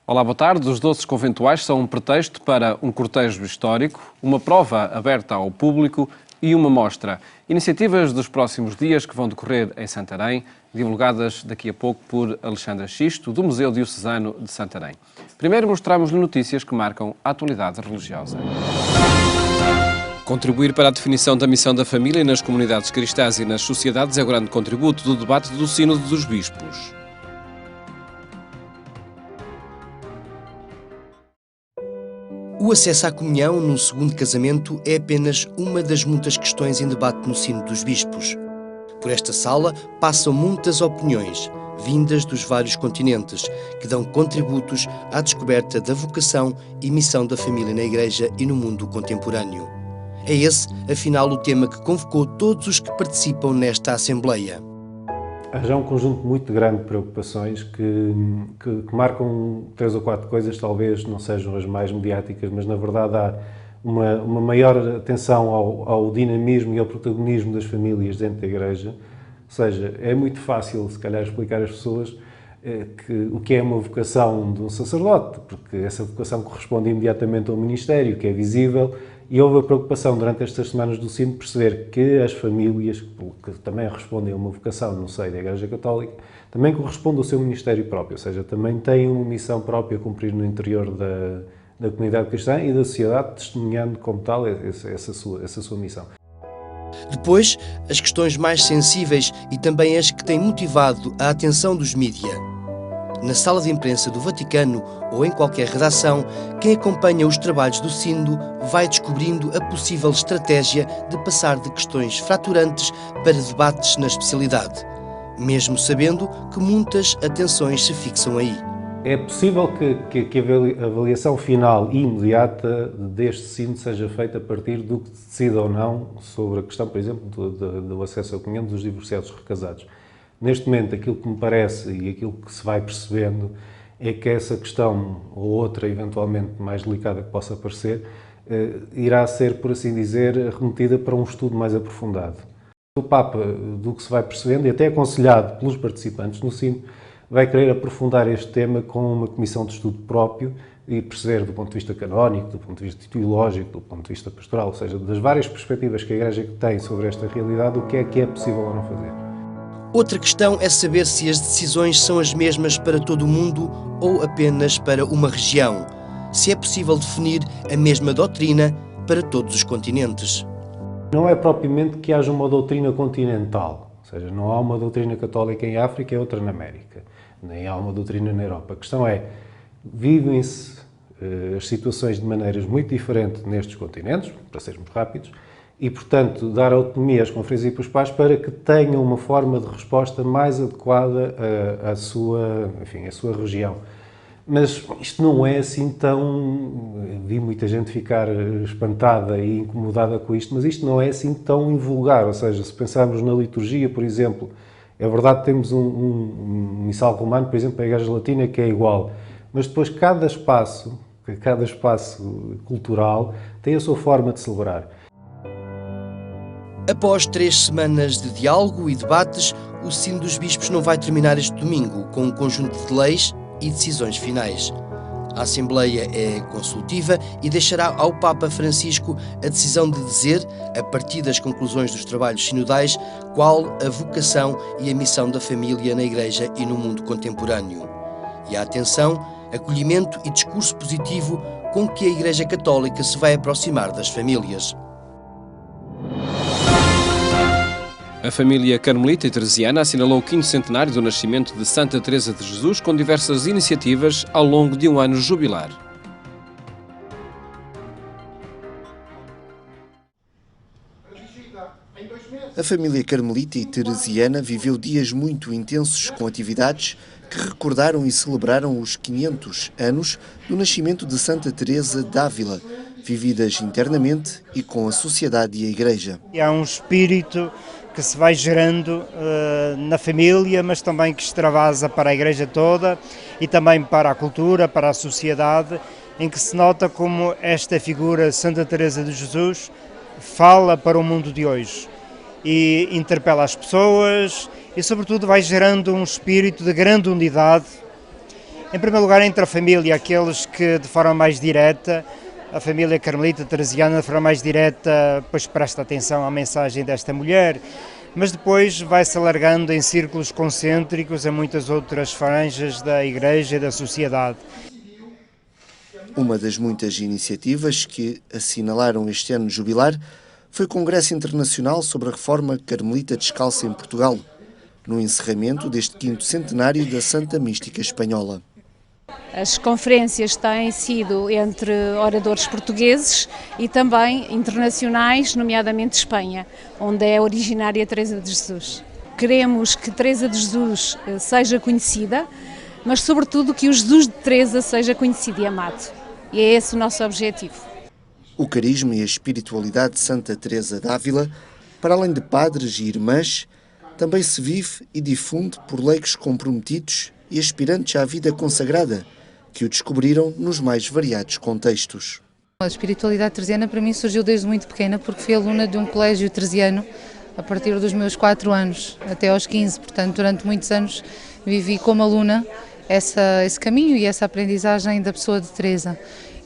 Olá, boa tarde. Os doces conventuais são um pretexto para um cortejo histórico, uma prova aberta ao público e uma mostra. Iniciativas dos próximos dias que vão decorrer em Santarém, divulgadas daqui a pouco por Alexandra Xisto, do Museu Diocesano de Santarém. Primeiro mostramos-lhe notícias que marcam a atualidade religiosa. Contribuir para a definição da missão da família nas comunidades cristãs e nas sociedades é o grande contributo do debate do Sínodo dos Bispos. O acesso à comunhão num segundo casamento é apenas uma das muitas questões em debate no Sínodo dos Bispos. Por esta sala passam muitas opiniões, vindas dos vários continentes, que dão contributos à descoberta da vocação e missão da família na Igreja e no mundo contemporâneo. É esse, afinal, o tema que convocou todos os que participam nesta Assembleia. Há já um conjunto muito grande de preocupações que marcam 3 ou 4 coisas, talvez não sejam as mais mediáticas, mas na verdade há uma maior atenção ao dinamismo e ao protagonismo das famílias dentro da Igreja. Ou seja, é muito fácil, se calhar, explicar às pessoas o que é uma vocação de um sacerdote, porque essa vocação corresponde imediatamente ao ministério, que é visível. E houve a preocupação durante estas semanas do Sínodo perceber que as famílias, que também respondem a uma vocação no seio da Igreja Católica, também correspondem ao seu ministério próprio, ou seja, também têm uma missão própria a cumprir no interior da comunidade cristã e da sociedade, testemunhando como tal essa sua missão. Depois, as questões mais sensíveis e também as que têm motivado a atenção dos mídia. Na sala de imprensa do Vaticano ou em qualquer redação, quem acompanha os trabalhos do Sínodo vai descobrindo a possível estratégia de passar de questões fraturantes para debates na especialidade, mesmo sabendo que muitas atenções se fixam aí. É possível que a avaliação final e imediata deste Sínodo seja feita a partir do que se decida ou não sobre a questão, por exemplo, do acesso à comunhão dos divorciados recasados. Neste momento, aquilo que me parece e aquilo que se vai percebendo é que essa questão, ou outra eventualmente mais delicada que possa aparecer, irá ser, por assim dizer, remetida para um estudo mais aprofundado. O Papa, do que se vai percebendo, e até aconselhado pelos participantes no Sínodo, vai querer aprofundar este tema com uma comissão de estudo próprio e perceber do ponto de vista canónico, do ponto de vista teológico, do ponto de vista pastoral, ou seja, das várias perspectivas que a Igreja tem sobre esta realidade, o que é possível ou não fazer. Outra questão é saber se as decisões são as mesmas para todo o mundo ou apenas para uma região. Se é possível definir a mesma doutrina para todos os continentes. Não é propriamente que haja uma doutrina continental, ou seja, não há uma doutrina católica em África e outra na América, nem há uma doutrina na Europa. A questão é, vivem-se as situações de maneiras muito diferentes nestes continentes, para sermos rápidos, e, portanto, dar autonomia às conferências e episcopais para que tenham uma forma de resposta mais adequada à sua região. Mas isto não é assim tão... Vi muita gente ficar espantada e incomodada com isto, mas isto não é assim tão invulgar. Ou seja, se pensarmos na liturgia, por exemplo, é verdade que temos um missal romano, por exemplo, a Igreja Latina, que é igual, mas depois cada espaço cultural tem a sua forma de celebrar. Após 3 semanas de diálogo e debates, o Sínodo dos Bispos não vai terminar este domingo com um conjunto de leis e decisões finais. A Assembleia é consultiva e deixará ao Papa Francisco a decisão de dizer, a partir das conclusões dos trabalhos sinodais, qual a vocação e a missão da família na Igreja e no mundo contemporâneo. E a atenção, acolhimento e discurso positivo com que a Igreja Católica se vai aproximar das famílias. A família carmelita e teresiana assinalou o 5º centenário do nascimento de Santa Teresa de Jesus com diversas iniciativas ao longo de um ano jubilar. A família carmelita e teresiana viveu dias muito intensos com atividades que recordaram e celebraram os 500 anos do nascimento de Santa Teresa d'Ávila, vividas internamente e com a sociedade e a Igreja. Há um espírito que se vai gerando na família, mas também que extravasa para a Igreja toda e também para a cultura, para a sociedade, em que se nota como esta figura, Santa Teresa de Jesus, fala para o mundo de hoje e interpela as pessoas e, sobretudo, vai gerando um espírito de grande unidade Em primeiro lugar, entre a família, aqueles que de forma mais direta, a família carmelita teresiana de forma mais direta, pois presta atenção à mensagem desta mulher, mas depois vai-se alargando em círculos concêntricos a muitas outras franjas da Igreja e da sociedade. Uma das muitas iniciativas que assinalaram este ano jubilar foi o Congresso Internacional sobre a Reforma Carmelita Descalça em Portugal, no encerramento deste 5º centenário da Santa Mística Espanhola. As conferências têm sido entre oradores portugueses e também internacionais, nomeadamente de Espanha, onde é originária Teresa de Jesus. Queremos que Teresa de Jesus seja conhecida, mas sobretudo que o Jesus de Teresa seja conhecido e amado. E é esse o nosso objetivo. O carisma e a espiritualidade de Santa Teresa d'Ávila, para além de padres e irmãs, também se vive e difunde por leigos comprometidos e aspirantes à vida consagrada, que o descobriram nos mais variados contextos. A espiritualidade teresiana para mim surgiu desde muito pequena, porque fui aluna de um colégio teresiano a partir dos meus 4 anos até aos 15, portanto durante muitos anos vivi como aluna esse caminho e essa aprendizagem da pessoa de Teresa.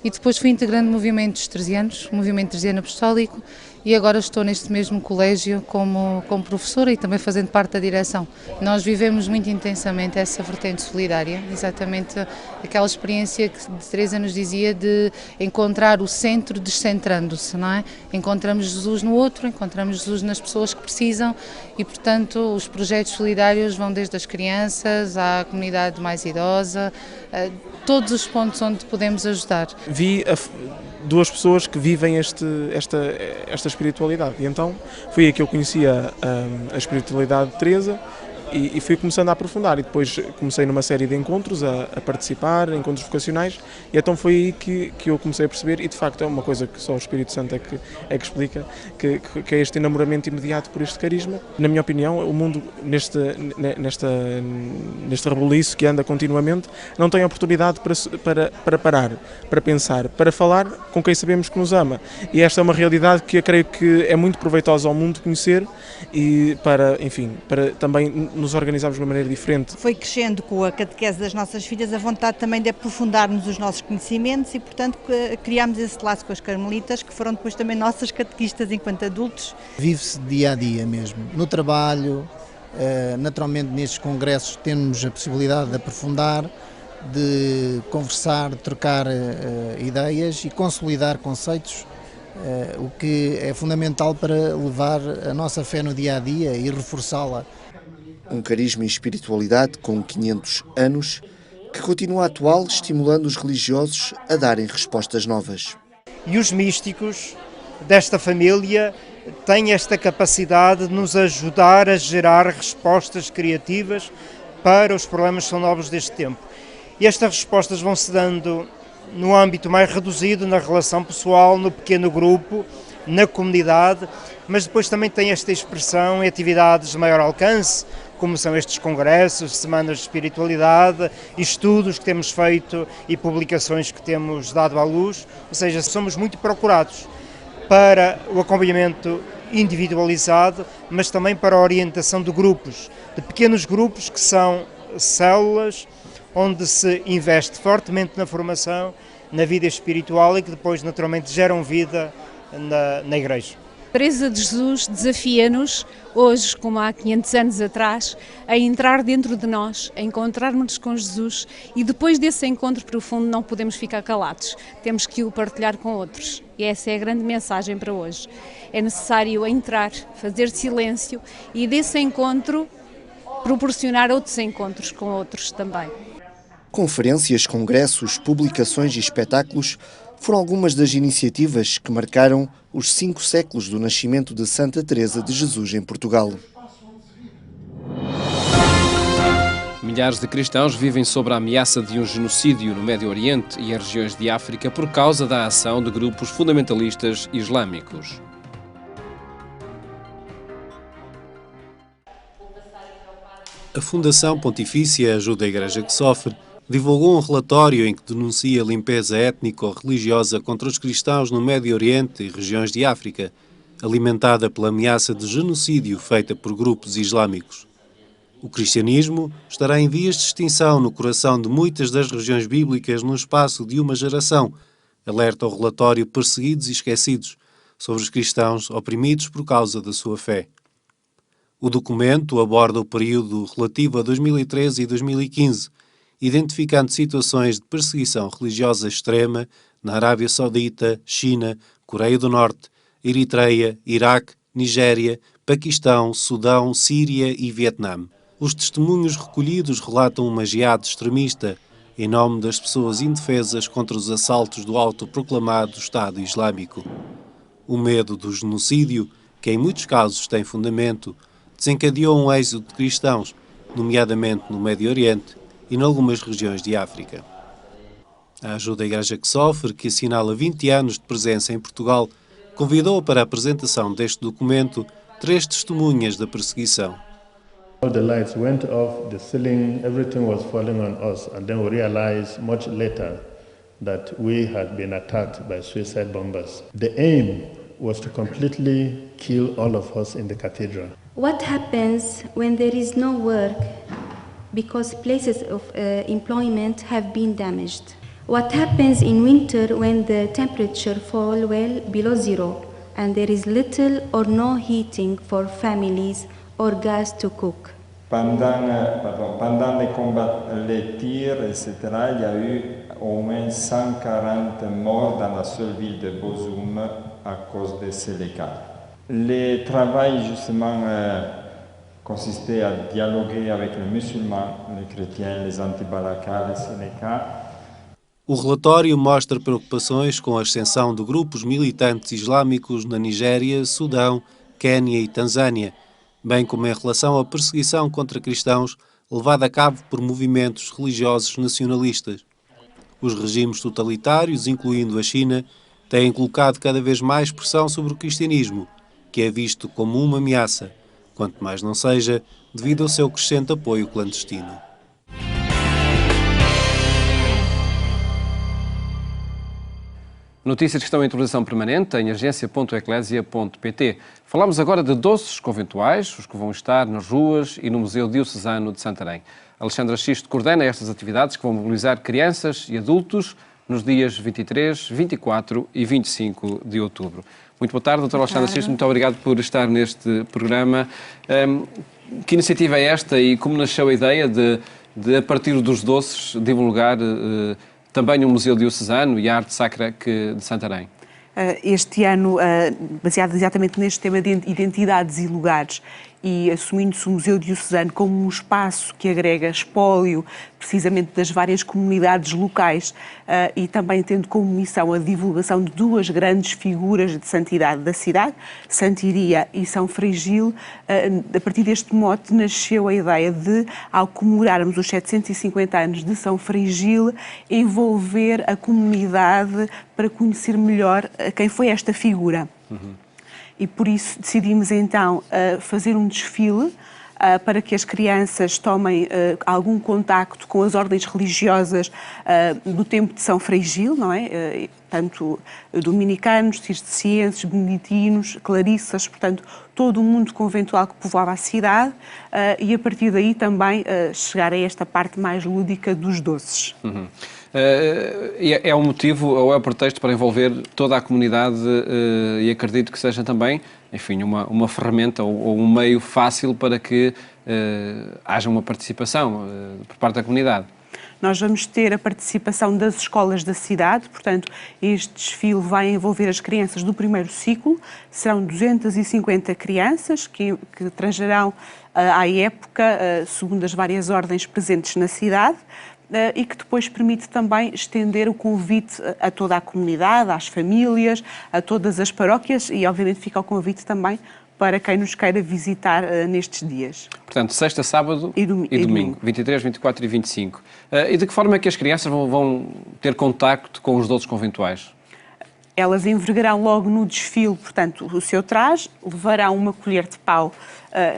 E depois fui integrando movimentos teresianos, o movimento teresiano apostólico, e agora estou neste mesmo colégio como professora e também fazendo parte da direção. Nós vivemos muito intensamente essa vertente solidária, exatamente aquela experiência que Teresa nos dizia de encontrar o centro descentrando-se, não é? Encontramos Jesus no outro, encontramos Jesus nas pessoas que precisam e, portanto, os projetos solidários vão desde as crianças à comunidade mais idosa, todos os pontos onde podemos ajudar. Vi duas pessoas que vivem esta espiritualidade e então foi aí que eu conhecia a espiritualidade de Teresa e fui começando a aprofundar e depois comecei numa série de encontros a participar, encontros vocacionais e então foi aí que eu comecei a perceber e de facto é uma coisa que só o Espírito Santo é que explica, que é este enamoramento imediato por este carisma. Na minha opinião, o mundo neste rebuliço que anda continuamente não tem oportunidade para parar, para pensar, para falar com quem sabemos que nos ama e esta é uma realidade que eu creio que é muito proveitosa ao mundo conhecer e para também nos organizarmos de uma maneira diferente. Foi crescendo com a catequese das nossas filhas a vontade também de aprofundarmos os nossos conhecimentos e, portanto, criámos esse laço com as carmelitas, que foram depois também nossas catequistas enquanto adultos. Vive-se dia a dia mesmo, no trabalho, naturalmente nestes congressos temos a possibilidade de aprofundar, de conversar, de trocar ideias e consolidar conceitos, o que é fundamental para levar a nossa fé no dia a dia e reforçá-la. Um carisma e espiritualidade com 500 anos que continua atual, estimulando os religiosos a darem respostas novas. E os místicos desta família têm esta capacidade de nos ajudar a gerar respostas criativas para os problemas que são novos deste tempo. E estas respostas vão se dando no âmbito mais reduzido, na relação pessoal, no pequeno grupo, na comunidade, mas depois também tem esta expressão em atividades de maior alcance, como são estes congressos, semanas de espiritualidade, estudos que temos feito e publicações que temos dado à luz, ou seja, somos muito procurados para o acompanhamento individualizado, mas também para a orientação de grupos, de pequenos grupos que são células onde se investe fortemente na formação, na vida espiritual e que depois naturalmente geram vida na Igreja. Teresa de Jesus desafia-nos, hoje como há 500 anos atrás, a entrar dentro de nós, a encontrarmos-nos com Jesus e depois desse encontro profundo não podemos ficar calados, temos que o partilhar com outros. E essa é a grande mensagem para hoje. É necessário entrar, fazer silêncio e desse encontro proporcionar outros encontros com outros também. Conferências, congressos, publicações e espetáculos foram algumas das iniciativas que marcaram os 5 séculos do nascimento de Santa Teresa de Jesus em Portugal. Milhares de cristãos vivem sob a ameaça de um genocídio no Médio Oriente e as regiões de África por causa da ação de grupos fundamentalistas islâmicos. A Fundação Pontifícia Ajuda a Igreja que Sofre divulgou um relatório em que denuncia limpeza étnico-religiosa contra os cristãos no Médio Oriente e regiões de África, alimentada pela ameaça de genocídio feita por grupos islâmicos. O cristianismo estará em vias de extinção no coração de muitas das regiões bíblicas no espaço de uma geração, alerta o relatório Perseguidos e Esquecidos, sobre os cristãos oprimidos por causa da sua fé. O documento aborda o período relativo a 2013 e 2015, identificando situações de perseguição religiosa extrema na Arábia Saudita, China, Coreia do Norte, Eritreia, Iraque, Nigéria, Paquistão, Sudão, Síria e Vietnã. Os testemunhos recolhidos relatam uma geada extremista em nome das pessoas indefesas contra os assaltos do autoproclamado Estado Islâmico. O medo do genocídio, que em muitos casos tem fundamento, desencadeou um êxodo de cristãos, nomeadamente no Médio Oriente e em algumas regiões de África. A Ajuda à Igreja que Sofre, que assinala 20 anos de presença em Portugal, convidou para a apresentação deste documento 3 testemunhas da perseguição. The lights went off, the ceiling, everything was falling on us, and then we realized much later that we had been attacked by suicide bombers. The aim was to completely kill all of us in the cathedral. What happens when there is no work because places of employment have been damaged? What happens in winter when the temperature falls well below zero and there is little or no heating for families or gas to cook? Pendant les combats, les tirs, etc., il y a eu au moins 140 morts dans la seule ville de Bozoum à cause de ces cas. Le travail, justement, consistait à dialoguer avec les musulmans, les chrétiens, les anti-balaka, les Sénéca. O relatório mostra preocupações com a ascensão de grupos militantes islâmicos na Nigéria, Sudão, Quénia e Tanzânia, bem como em relação à perseguição contra cristãos levada a cabo por movimentos religiosos nacionalistas. Os regimes totalitários, incluindo a China, têm colocado cada vez mais pressão sobre o cristianismo, que é visto como uma ameaça, quanto mais não seja, devido ao seu crescente apoio clandestino. Notícias que estão em atualização permanente em agência.eclésia.pt. Falamos agora de doces conventuais, os que vão estar nas ruas e no Museu Diocesano de Santarém. Alexandra Xisto coordena estas atividades que vão mobilizar crianças e adultos nos dias 23, 24 e 25 de outubro. Muito boa tarde, doutora Alexandra Xisto, muito obrigado por estar neste programa. Que iniciativa é esta e como nasceu a ideia de a partir dos doces, divulgar também o Museu Diocesano e a Arte Sacra de Santarém? Este ano, baseado exatamente neste tema de identidades e lugares, e assumindo-se o Museu Diocesano como um espaço que agrega espólio precisamente das várias comunidades locais e também tendo como missão a divulgação de 2 grandes figuras de santidade da cidade, Santa Iria e São Frigil, a partir deste mote nasceu a ideia de, ao comemorarmos os 750 anos de São Frigil, envolver a comunidade para conhecer melhor quem foi esta figura. E por isso decidimos então fazer um desfile para que as crianças tomem algum contacto com as ordens religiosas do tempo de São Frigil, não é? Tanto dominicanos, cistercienses, beneditinos, clarissas, portanto, todo o mundo conventual que povoava a cidade e a partir daí também chegar a esta parte mais lúdica dos doces. É um motivo ou é um pretexto para envolver toda a comunidade e acredito que seja também, enfim, uma ferramenta ou um meio fácil para que haja uma participação por parte da comunidade. Nós vamos ter a participação das escolas da cidade, portanto, este desfile vai envolver as crianças do primeiro ciclo, serão 250 crianças que tranjarão à época, segundo as várias ordens presentes na cidade, e que depois permite também estender o convite a toda a comunidade, às famílias, a todas as paróquias e, obviamente, fica o convite também para quem nos queira visitar nestes dias. Portanto, sexta, sábado e domingo, 23, 24 e 25. E de que forma é que as crianças vão ter contacto com os doces conventuais? Elas envergarão logo no desfile, portanto, o seu traje, levarão uma colher de pau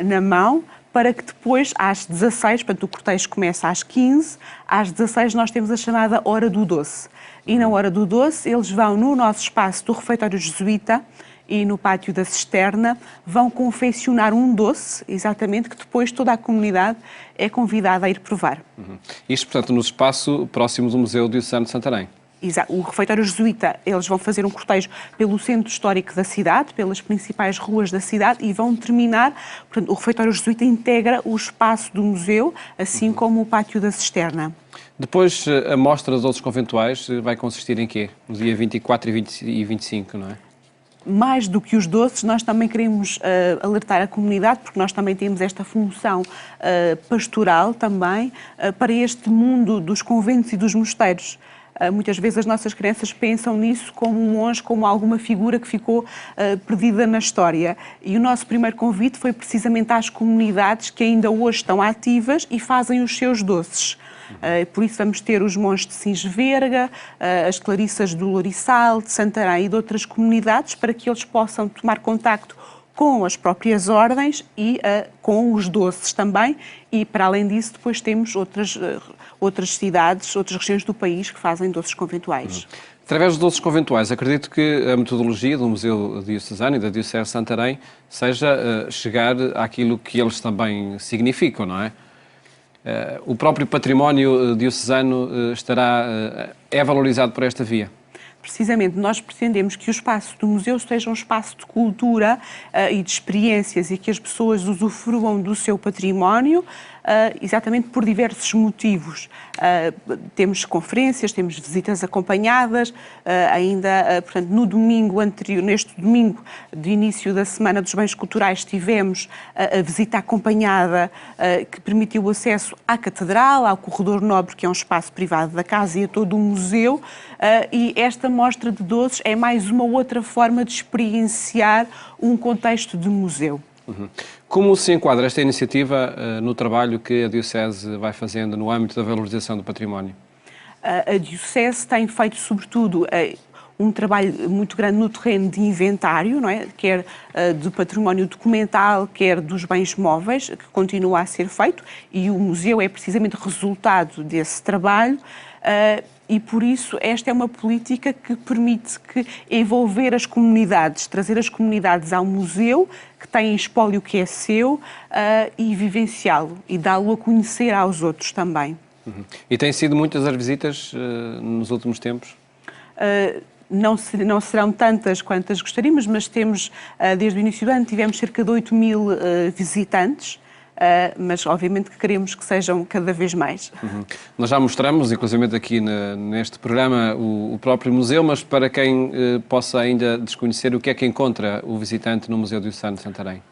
na mão, para que depois, às 16, portanto, o cortejo começa às 15, às 16 nós temos a chamada Hora do Doce. E na Hora do Doce, eles vão no nosso espaço do refeitório jesuíta e no pátio da cisterna, vão confeccionar um doce, exatamente, que depois toda a comunidade é convidada a ir provar. Isto, portanto, no espaço próximo do Museu Diocesano de Santarém. O refeitório jesuíta, eles vão fazer um cortejo pelo centro histórico da cidade, pelas principais ruas da cidade e vão terminar, portanto, o refeitório jesuíta integra o espaço do museu, assim como o pátio da cisterna. Depois, a mostra dos outros conventuais vai consistir em quê? No dia 24 e 25, não é? Mais do que os doces, nós também queremos alertar a comunidade, porque nós também temos esta função pastoral também, para este mundo dos conventos e dos mosteiros. Muitas vezes as nossas crianças pensam nisso como um monge, como alguma figura que ficou perdida na história. E o nosso primeiro convite foi precisamente às comunidades que ainda hoje estão ativas e fazem os seus doces. Por isso vamos ter os monges de Sinsverga, as Clarissas do Lourissal, de Santarém e de outras comunidades, para que eles possam tomar contacto com as próprias ordens e com os doces também, e para além disso depois temos outras cidades, outras regiões do país que fazem doces conventuais. Através dos doces conventuais, acredito que a metodologia do Museu Diocesano e da Diocese de Santarém seja chegar àquilo que eles também significam, não é? O próprio património diocesano é valorizado por esta via? Precisamente, nós pretendemos que o espaço do museu seja um espaço de cultura e de experiências e que as pessoas usufruam do seu património, exatamente por diversos motivos. Temos conferências, temos visitas acompanhadas, ainda, portanto, no domingo anterior, neste domingo de início da Semana dos Bens Culturais, tivemos a visita acompanhada que permitiu o acesso à Catedral, ao Corredor Nobre, que é um espaço privado da casa, e a todo o museu, e esta mostra de doces é mais uma outra forma de experienciar um contexto de museu. Como se enquadra esta iniciativa no trabalho que a Diocese vai fazendo no âmbito da valorização do património? A Diocese tem feito, sobretudo, um trabalho muito grande no terreno de inventário, não é? Quer do património documental, quer dos bens móveis, que continua a ser feito, e o museu é precisamente resultado desse trabalho. E por isso esta é uma política que permite envolver as comunidades, trazer as comunidades ao museu, que tem espólio que é seu, e vivenciá-lo e dá-lo a conhecer aos outros também. E têm sido muitas as visitas nos últimos tempos? Não serão tantas quantas gostaríamos, mas temos, desde o início do ano, tivemos cerca de 8.000 visitantes. Mas obviamente que queremos que sejam cada vez mais. Nós já mostramos, inclusive aqui neste programa, o próprio museu, mas para quem possa ainda desconhecer, o que é que encontra o visitante no Museu Diocesano de Santarém?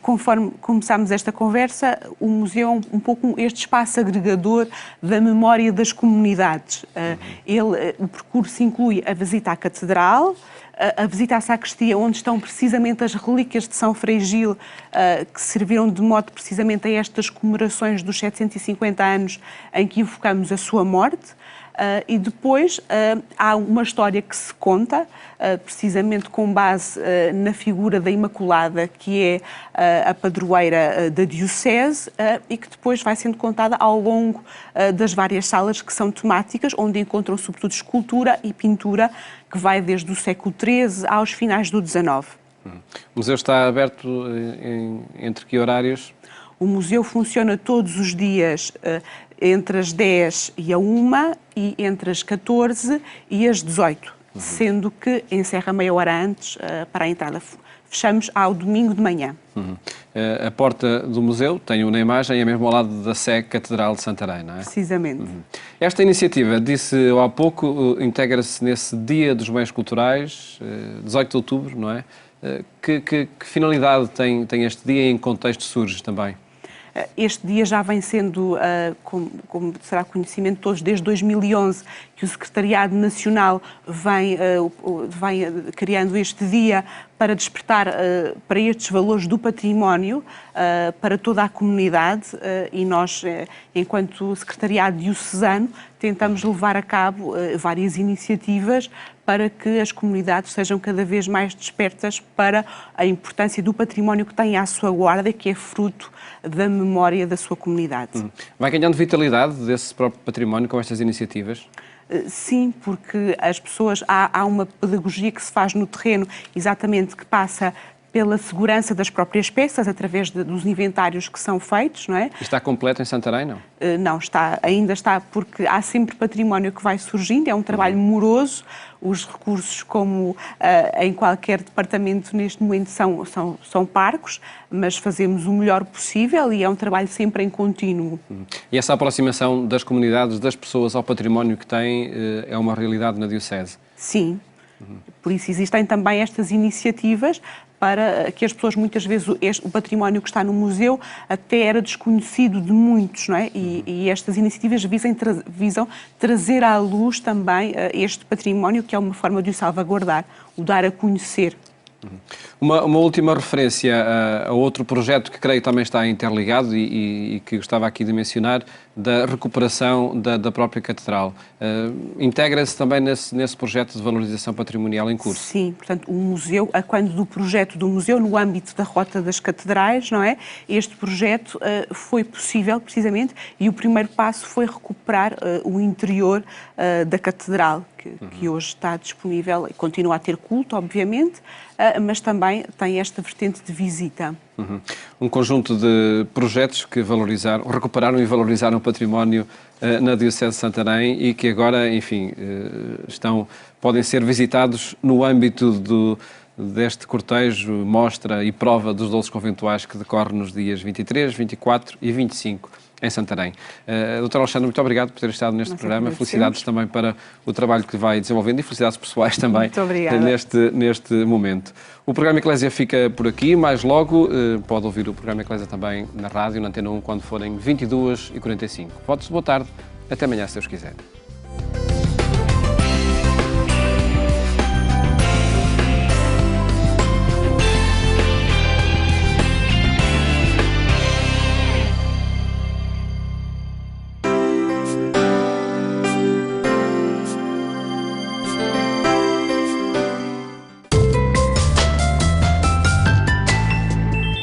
Conforme começámos esta conversa, o museu é um pouco este espaço agregador da memória das comunidades. O percurso inclui a visita à Catedral, a visita à sacristia, onde estão precisamente as relíquias de São Freigil, que serviram de mote precisamente a estas comemorações dos 750 anos em que invocamos a sua morte. E depois há uma história que se conta, precisamente com base na figura da Imaculada, que é a padroeira da Diocese, e que depois vai sendo contada ao longo das várias salas que são temáticas, onde encontram sobretudo escultura e pintura, que vai desde o século XIII aos finais do XIX. O museu está aberto entre que horários? O museu funciona todos os dias entre as 10 e a 1 e entre as 14 e as 18, sendo que encerra meia hora antes para a entrada. Fechamos ao domingo de manhã. A porta do museu, tem uma imagem, é mesmo ao lado da Sé Catedral de Santarém, não é? Precisamente. Esta iniciativa, disse há pouco, integra-se nesse Dia dos Bens Culturais, 18 de outubro, não é? Que finalidade tem este dia e em que contexto surge também? Este dia já vem sendo, como será conhecimento de todos, desde 2011, que o Secretariado Nacional vem criando este dia para despertar para estes valores do património para toda a comunidade, e nós, enquanto Secretariado Diocesano, tentamos levar a cabo várias iniciativas para que as comunidades sejam cada vez mais despertas para a importância do património que têm à sua guarda, que é fruto da memória da sua comunidade. Vai ganhando vitalidade desse próprio património com estas iniciativas? Sim, porque as pessoas, há uma pedagogia que se faz no terreno, exatamente, que passa pela segurança das próprias peças, através dos inventários que são feitos, não é? E está completo em Santarém, não? Não, ainda está, porque há sempre património que vai surgindo, é um trabalho moroso, os recursos, como em qualquer departamento neste momento, são parcos, mas fazemos o melhor possível e é um trabalho sempre em contínuo. E essa aproximação das comunidades, das pessoas ao património que têm, é uma realidade na Diocese? Sim. Por isso existem também estas iniciativas para que as pessoas, muitas vezes, o património que está no museu até era desconhecido de muitos, não é? E estas iniciativas visam trazer à luz também este património, que é uma forma de o salvaguardar, o dar a conhecer. Uma última referência a outro projeto que creio também está interligado e que gostava aqui de mencionar, da recuperação da própria Catedral. Integra-se também nesse projeto de valorização patrimonial em curso? Sim, portanto, o museu, quando do projeto do museu, no âmbito da Rota das Catedrais, não é? Este projeto foi possível, precisamente, e o primeiro passo foi recuperar o interior da Catedral, que hoje está disponível e continua a ter culto, obviamente, mas também tem esta vertente de visita. Um conjunto de projetos que recuperaram e valorizaram o património na Diocese de Santarém e que agora, enfim, podem ser visitados no âmbito deste cortejo, mostra e prova dos 12 conventuais que decorre nos dias 23, 24 e 25 em Santarém. Dr. Alexandre, muito obrigado por ter estado neste programa. Felicidades também para o trabalho que vai desenvolvendo e felicidades pessoais também neste momento. O programa Eclésia fica por aqui. Mais logo pode ouvir o programa Eclésia também na rádio, na Antena 1, quando forem 22h45. Votos de boa tarde. Até amanhã, se Deus quiser.